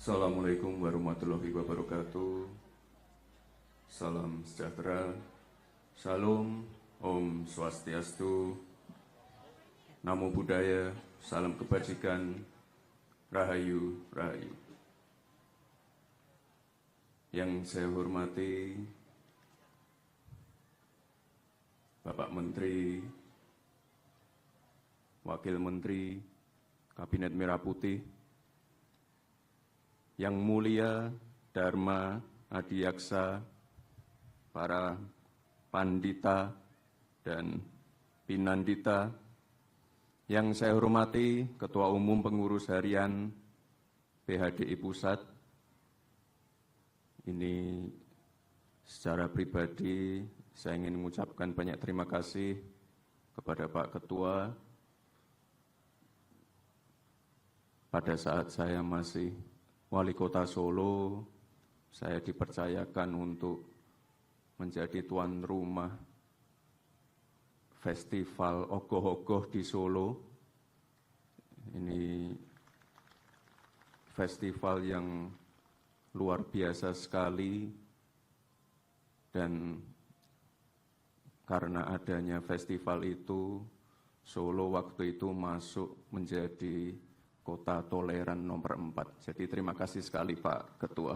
Assalamualaikum warahmatullahi wabarakatuh. Salam sejahtera, Shalom, Om Swastiastu, Namo Buddhaya, salam kebajikan, Rahayu, Rahayu. Yang saya hormati Bapak Menteri, Wakil Menteri, Kabinet Merah Putih, yang mulia Dharma Adiyaksa, para pandita dan pinandita, yang saya hormati Ketua Umum Pengurus Harian PHDI Pusat. Ini secara pribadi saya ingin mengucapkan banyak terima kasih kepada Pak Ketua. Pada saat saya masih Wali Kota Solo, saya dipercayakan untuk menjadi tuan rumah festival Ogoh-Ogoh di Solo. Ini festival yang luar biasa sekali, dan karena adanya festival itu, Solo waktu itu masuk menjadi Kota Toleran nomor 4. Jadi terima kasih sekali Pak Ketua.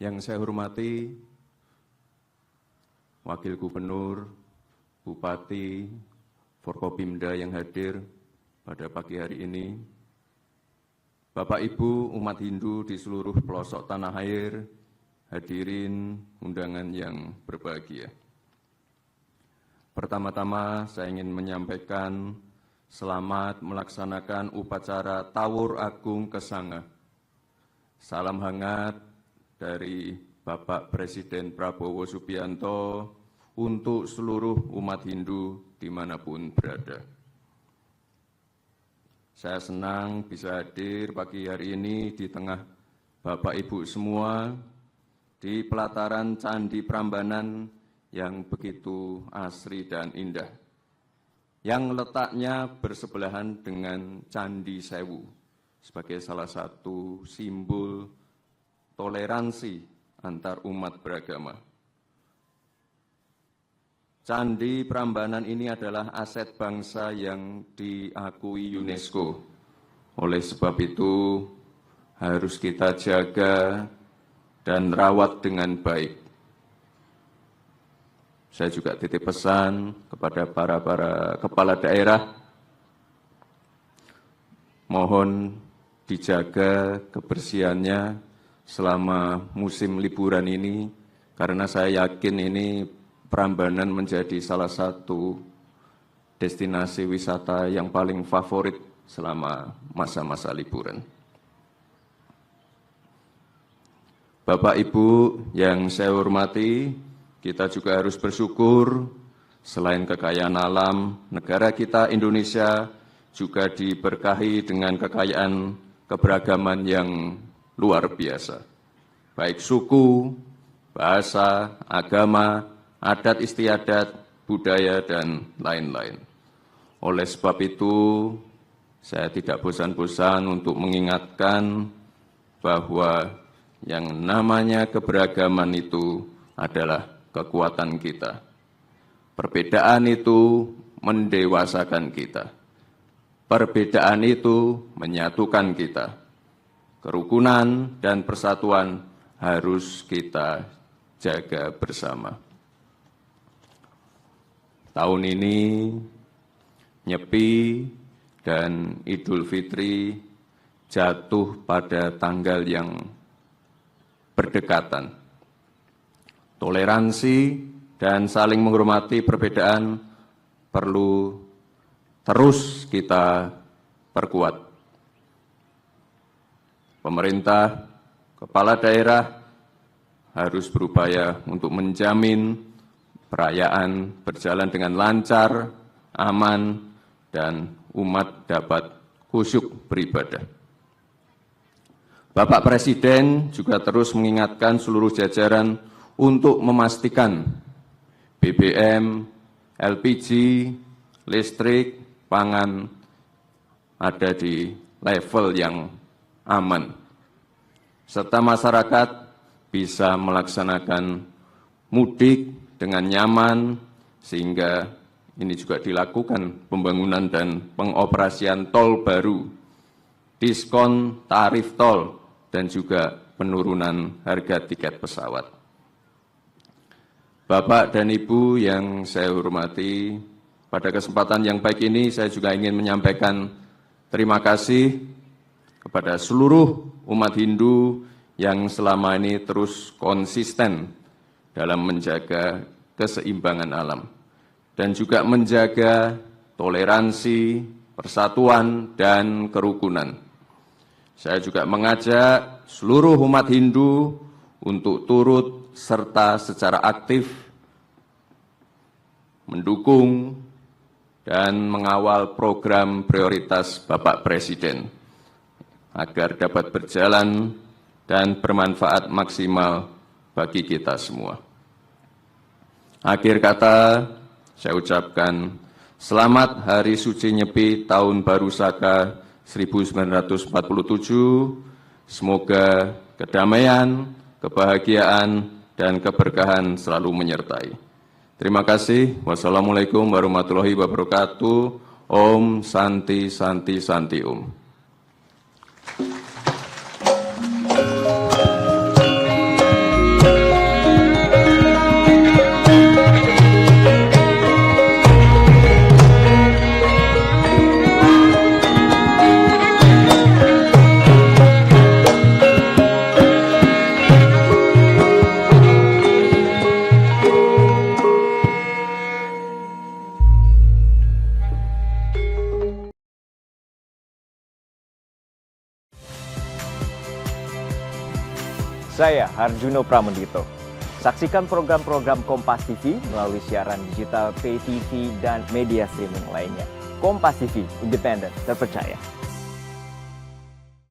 Yang saya hormati Wakil Gubernur, Bupati, Forkopimda yang hadir pada pagi hari ini, Bapak Ibu umat Hindu di seluruh pelosok tanah air, hadirin undangan yang berbahagia. Pertama-tama saya ingin menyampaikan selamat melaksanakan upacara Tawur Agung Kesanga. Salam hangat dari Bapak Presiden Prabowo Subianto untuk seluruh umat Hindu dimanapun berada. Saya senang bisa hadir pagi hari ini di tengah Bapak Ibu semua di pelataran Candi Prambanan yang begitu asri dan indah, yang letaknya bersebelahan dengan Candi Sewu sebagai salah satu simbol toleransi antar umat beragama. Candi Prambanan ini adalah aset bangsa yang diakui UNESCO. Oleh sebab itu harus kita jaga dan rawat dengan baik. Saya juga titip pesan kepada para kepala daerah, mohon dijaga kebersihannya selama musim liburan ini, karena saya yakin ini Prambanan menjadi salah satu destinasi wisata yang paling favorit selama masa-masa liburan. Bapak Ibu yang saya hormati, kita juga harus bersyukur, selain kekayaan alam, negara kita Indonesia juga diberkahi dengan kekayaan keberagaman yang luar biasa. Baik suku, bahasa, agama, adat istiadat, budaya, dan lain-lain. Oleh sebab itu, saya tidak bosan-bosan untuk mengingatkan bahwa yang namanya keberagaman itu adalah kekuatan kita. Perbedaan itu mendewasakan kita. Perbedaan itu menyatukan kita. Kerukunan dan persatuan harus kita jaga bersama. Tahun ini Nyepi dan Idul Fitri jatuh pada tanggal yang berdekatan. Toleransi dan saling menghormati perbedaan perlu terus kita perkuat. Pemerintah, kepala daerah harus berupaya untuk menjamin perayaan berjalan dengan lancar, aman, dan umat dapat khusyuk beribadah. Bapak Presiden juga terus mengingatkan seluruh jajaran untuk memastikan BBM, LPG, listrik, pangan ada di level yang aman, serta masyarakat bisa melaksanakan mudik dengan nyaman, sehingga ini juga dilakukan pembangunan dan pengoperasian tol baru, diskon tarif tol, dan juga penurunan harga tiket pesawat. Bapak dan Ibu yang saya hormati, pada kesempatan yang baik ini saya juga ingin menyampaikan terima kasih kepada seluruh umat Hindu yang selama ini terus konsisten dalam menjaga keseimbangan alam dan juga menjaga toleransi, persatuan, dan kerukunan. Saya juga mengajak seluruh umat Hindu untuk turut serta secara aktif mendukung dan mengawal program prioritas Bapak Presiden agar dapat berjalan dan bermanfaat maksimal bagi kita semua. Akhir kata, saya ucapkan selamat Hari Suci Nyepi Tahun Baru Saka 1947. Semoga kedamaian, kebahagiaan, dan keberkahan selalu menyertai. Terima kasih. Wassalamualaikum warahmatullahi wabarakatuh. Om Santi Santi Santi Om. Saya Harjuno Pramendito. Saksikan program-program Kompas TV melalui siaran digital, pay TV, dan media streaming lainnya. Kompas TV, independen, terpercaya.